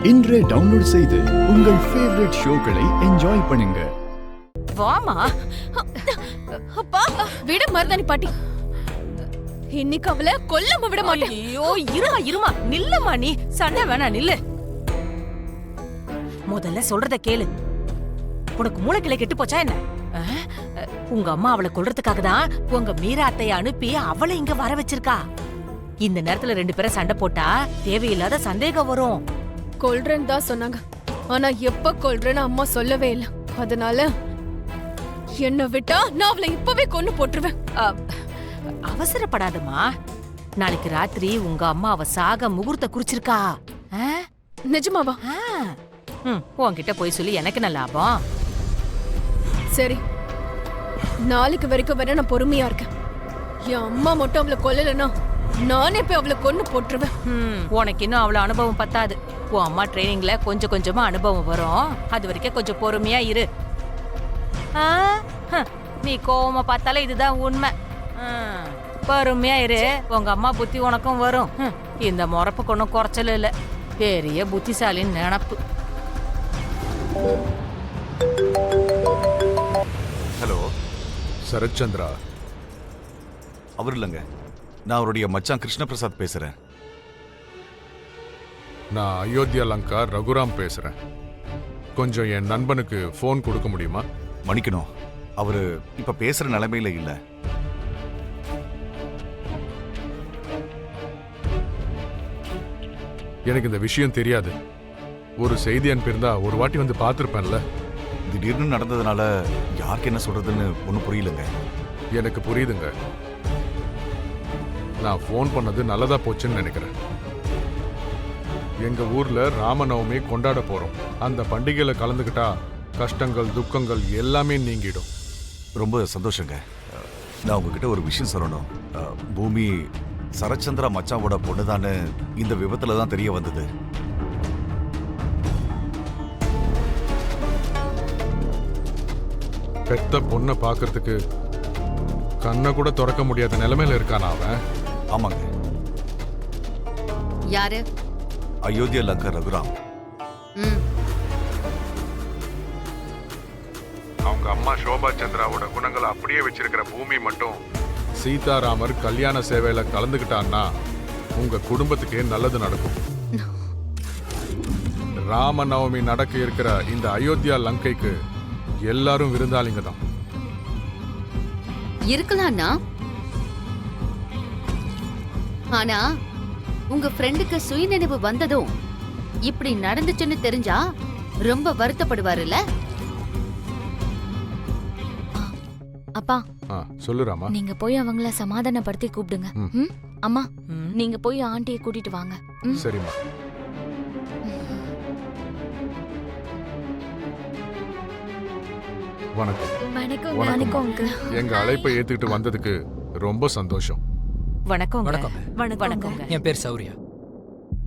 இன்றே டவுன்லோட் செய்து உங்கள் ஃபேவரட் ஷோக்களை என்ஜாய் பண்ணுங்க. வாமா. அப்பா விட மருதாணி பாட்டி, இன்னைக்கு அவளை கொல்லாம விட மாட்டேன். ஐயோ இருமா நில்லுமா, நீ சண்டை வேணா நில்லு. முதல்ல சொல்றத கேளு. உனக்கு மூளைக்கிளை கெட்டு போச்சா என்ன? உங்க அம்மா அவளை கொல்றதுக்காக தான் உங்க மீரா அத்தைய அனுப்பி அவளை இங்க வர வச்சிருக்கா. இந்த நேரத்துல 2 பேரும் சண்டை போட்டா தேவையில்லாத சந்தேகம் வரும். கொல்றேன்னு தான் சொன்னாங்க, ஆனா எப்ப கொல்றேன்னு அம்மா சொல்லவே இல்ல. அதனால என்ன விட்டா நான் அவளை இப்பவே கொன்னு போட்டுருவேன். அவசரப்படாதம்மா. நாளைக்கு ராத்திரி உங்க அம்மா அவ சாக முகூர்த்த குறிச்சிருக்கா. நிஜமாவா? உன்கிட்ட போய் சொல்லி எனக்கு என்ன லாபம்? சரி, நாளைக்கு வரைக்கும் வேற நான் பொறுமையா இருக்கேன். என் அம்மா மட்டும் அவளை கொல்லலன்னா நானே போய் அவளை கொன்னு போட்டுருவேன். உனக்கு இன்னும் அவ்வளவு அனுபவம் பத்தாது. உன் அம்மா ட்ரைனிங்ல கொஞ்சம் கொஞ்சமா அனுபவம் வரும். அது வரைக்கும் கொஞ்சம் பொறுமையா இரு. நீ கோவமா பார்த்தாலே இதுதான் உண்மை. பொறுமையா இரு, உங்க அம்மா புத்தி உனக்கும் வரும். இந்த முறப்புக்கு ஒன்னும் குறைச்சல இல்ல, பெரிய புத்திசாலின்னு நினப்பு. ஹலோ சரத்சந்திரா. அவர் இல்லைங்க, நான் அவருடைய மச்சான் கிருஷ்ணபிரசாத் பேசுறேன். நான் அயோத்தியா லங்கா ரகுராம் பேசுறேன். கொஞ்சம் என் நண்பனுக்கு ஃபோன் கொடுக்க முடியுமா? மன்னிக்கணும், அவரு இப்ப பேசுற நிலைமையில இல்ல. எனக்கு இந்த விஷயம் தெரியாது. ஒரு செய்தி அனுப்பியிருந்தா ஒரு வாட்டி வந்து பார்த்துருப்பேன்ல. திடீர்னு நடந்ததுனால யாருக்கு என்ன சொல்றதுன்னு ஒன்றும் புரியலங்க. எனக்கு புரியுதுங்க. நான் ஃபோன் பண்ணது நல்லதா போச்சுன்னு நினைக்கிறேன். எங்க ஊர்ல ராமநவமி கொண்டாட போறோம். அந்த பண்டிகையில கலந்துக்கிட்டா கஷ்டங்கள் துக்கங்கள் எல்லாமே நீங்கிடும். ரொம்ப சந்தோஷங்க. நான் உங்ககிட்ட ஒரு விஷயம் சொல்லணும். பூமி சரச்சந்திரா மச்சாவோட பொண்ணுதான்னு இந்த விபத்துல தான் தெரிய வந்தது. பெத்த பொண்ணை பார்க்கறதுக்கு கண்ணை கூட திறக்க முடியாத நிலைமையில இருக்கானா அவன்? ஆமாங்க. யாரு? அயோத்தியா லங்கா ரகுராம். அவங்க அம்மா சோபா சந்திராவோட குணங்களை அப்படியே வச்சிருக்கிற பூமி மட்டும் சீதாராமர் கல்யாண சேவையில கலந்துக்கிட்டான்னா உங்க குடும்பத்துக்கே நல்லது நடக்கும். ராமநவமி நடக்க இருக்கிற இந்த அயோத்தியா லங்கைக்கு எல்லாரும் விருந்தாளிங்க தான். இருக்கலாம்னா, ஆனா உங்க ஃப்ரெண்டுக்கு சுயநினைவு வந்ததும் இப்படி நடந்துச்சுன்னு தெரிஞ்சா ரொம்ப வருத்தப்படுவாருல்ல? அப்பா, சொல்லு ராமா. நீங்க போய் அவங்கள சமாதானப்படுத்தி கூப்பிடுங்க. அம்மா, நீங்க போய் ஆண்டியை கூட்டிட்டு வாங்க. சரிம்மா. வணக்கம். வணக்கம். எங்க அழைப்பை ஏத்துக்கிட்டு வந்ததுக்கு ரொம்ப சந்தோஷம். வணக்கம். வணக்கம். என் பேர் சௌரியா.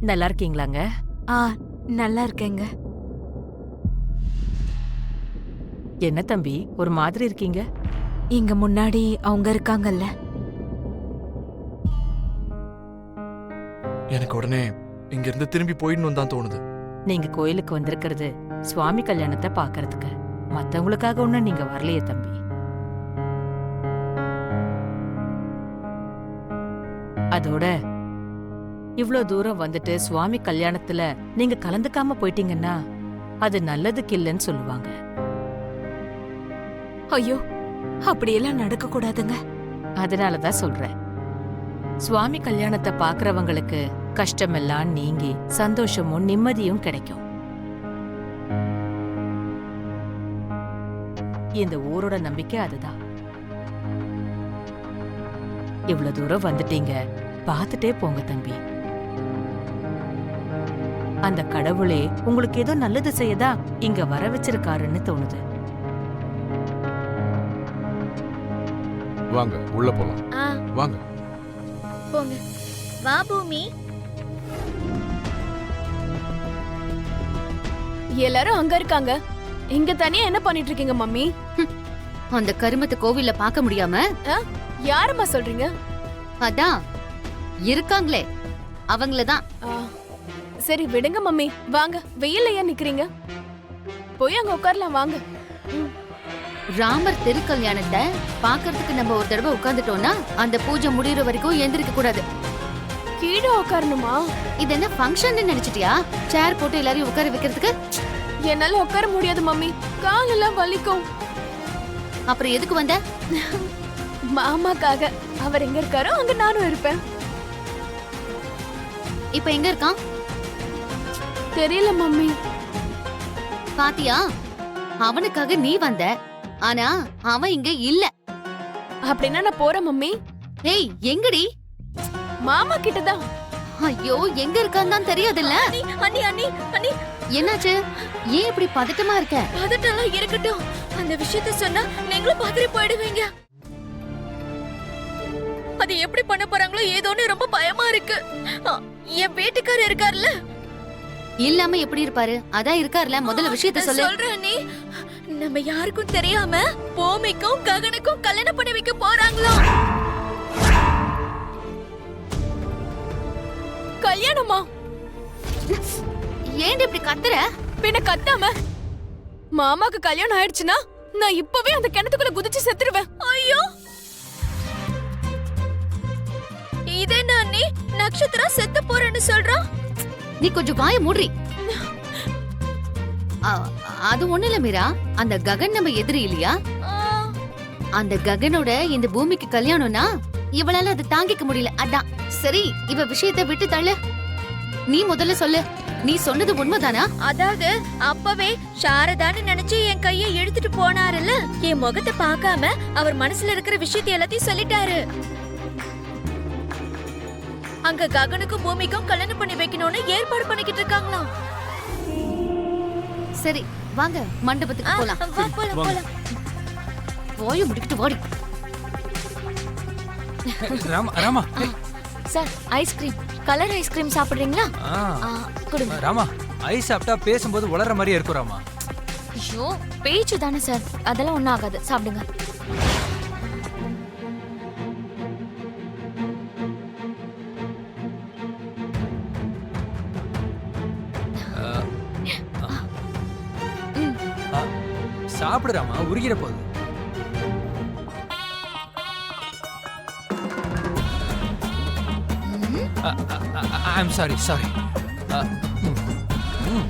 நல்லா இருக்கீங்களாங்க? நல்லா இருக்கேங்க. என்ன தம்பி ஒரு மாதிரி இருக்கீங்க? இங்க முன்னாடி அவங்க இருக்காங்கல்ல, எனக்கு உடனே இங்க இருந்து திரும்பி போயிடணும் தான் தோணுது. நீங்க கோயிலுக்கு வந்திருக்கிறது சுவாமி கல்யாணத்தை பாக்குறதுக்கு, மத்தவங்களுக்காக ஒண்ணும் நீங்க வரலையே தம்பி. அதோட இவ்ளோ தூரம் வந்துட்டு சுவாமி கல்யாணத்துல நீங்க கலந்துக்காம போயிட்டீங்கன்னா அது நல்லதுக்கு இல்லைன்னு சொல்லுவாங்க. ஐயோ, அப்படியெல்லாம் நடக்க கூடாதுங்க. அதனாலதான் சொல்றேன், சுவாமி கல்யாணத்தை பாக்குறவங்களுக்கு கஷ்டமெல்லாம் நீங்கி சந்தோஷமும் நிம்மதியும் கிடைக்கும். இந்த ஊரோட நம்பிக்கை அதுதான். இவ்வளவு தூரம் வந்துட்டீங்க, பார்த்துட்டே போங்க தம்பி. அந்த கடவுளே உங்களுக்கு ஏதோ நல்லது செய்யதான் இங்க வர வச்சிருக்காருன்னு தோணுது. வாங்க உள்ள போலாம். வாங்க போங்க. வா பூமி. எல்லாரும் அங்க இருக்காங்க, இங்க தனியா என்ன பண்ணிட்டு இருக்கீங்க மம்மி? அந்த கருமத்தை கோவில்ல பார்க்க முடியாம? யாரம்மா சொல்றீங்க? அதான் இருக்காங்களே அவங்களதான். சரி விடுங்க மம்மி, வாங்க. வெயில்ல ஏன் நிக்கிறீங்க? போய் அங்க உட்காரலாம் வாங்க. ராமர் திருக்கல்யாணத்தை பாக்குறதுக்கு நம்ம ஒரு தடவை உட்கார்ந்துட்டோம்னா அந்த பூஜை முடியற வரைக்கும் எந்திரிக்க கூடாது. கீழே உட்காரணுமா? இது என்ன ஃபங்க்ஷன் நினைச்சிட்டியா? சேர் போட்டு எல்லாரையும் உட்கார வைக்கிறதுக்கு? என்னால உட்கார முடியாது மம்மி, காலெல்லாம் வலிக்கும். அப்புறம் எதுக்கு வந்த? மாமாக்காக. அவர் எங்க இருக்காரோ அங்க நானும் இருப்பேன். இப்ப எங்க இருக்கான்? தெரியல மம்மி. பாத்தியா, அவனுக்காக நீ வந்த, ஆனா அவன் இங்க இல்ல. அப்படின்னா நான் போறேன் மம்மி. ஏய், எங்கடி? மாமா கிட்டதான். ஐயோ, எங்க இருக்கான்னு தான் தெரியாதுல்ல. அண்ணி அண்ணி அண்ணி, என்னாச்சு? ஏன் இப்படி பதட்டமா இருக்க? பதட்டெல்லாம் இருக்கட்டும். அந்த விஷயத்த சொன்னா நீங்களும் பதறி போயிடுவீங்க. அது எப்படி பண்ண போறாங்களோ ஏதோன்னு ரொம்ப பயமா இருக்கு. என் வீட்டுக்காரர் இருக்கார்ல. இல்லாம எப்படி இருப்பாரு? அதான் இருக்கார்ல. முதல்ல விஷயத்த சொல்லு. சொல்றேன் நீ. நம்ம யாருக்கும் தெரியாம பூமிக்கும் ககனுக்கும் கல்யாணம் பண்ணி வைக்க போறாங்களாம். கல்யாணமா? ஏன் இப்படி கத்துற? பின்ன கத்தாம மாமாக்கு கல்யாணம் ஆயிடுச்சுன்னா நான் இப்பவே அந்த கிணத்துக்குள்ள குதிச்சு செத்துருவேன். ஐயோ, இதே நான் நீ நட்சத்திரா செத்து போறேன்னு சொல்றான். நீ கொஞ்சம் வாய மூடி. அது ஒண்ணு இல்ல மீரா, அந்த ககன் நம்ம எதிரி இல்லையா? அந்த ககனோட இந்த பூமிக்கு கல்யாணம்னா இவளால அது தாங்கிக்க முடியல. அதான் சரி, இவ விஷயத்தை விட்டு தள்ளு. நீ முதல்ல சொல்லு, நீ சொன்னது உண்மைதானா? அதாவது அப்பவே சாரதான்னு நினைச்சு என் கையை இழுத்துட்டு போனாருல்ல, என் முகத்தை பார்க்காம அவர் மனசுல இருக்கிற விஷயத்தை எல்லாத்தையும் சொல்லிட்டாரு. அங்க ககனுக்கும் பூமிக்கும் கல்யாணம் பண்ணி வைக்கணும்னு ஏற்பாடு பண்ணிக்கிட்டு இருக்காங்களாம். சரி வாங்க, மண்டபத்துக்கு போலாம். போலாம் போலாம். போய் முடிக்கிட்டு ஓடி. Rama Rama sir, ice cream, colour ice cream சாப்பிடுறீங்களா? கொடுங்க. ராமா, ஐஸ் சாப்பிட்டா பேசும்போது உளற மாதிரியே இருக்கும் ராமா. ஐயோ, பேச்சு தானே சார், அதெல்லாம் ஒன்றும் ஆகாது, சாப்பிடுங்க. சாப்பிடு ராமா, உருகிற போகுது. I'm sorry sorry. ம்.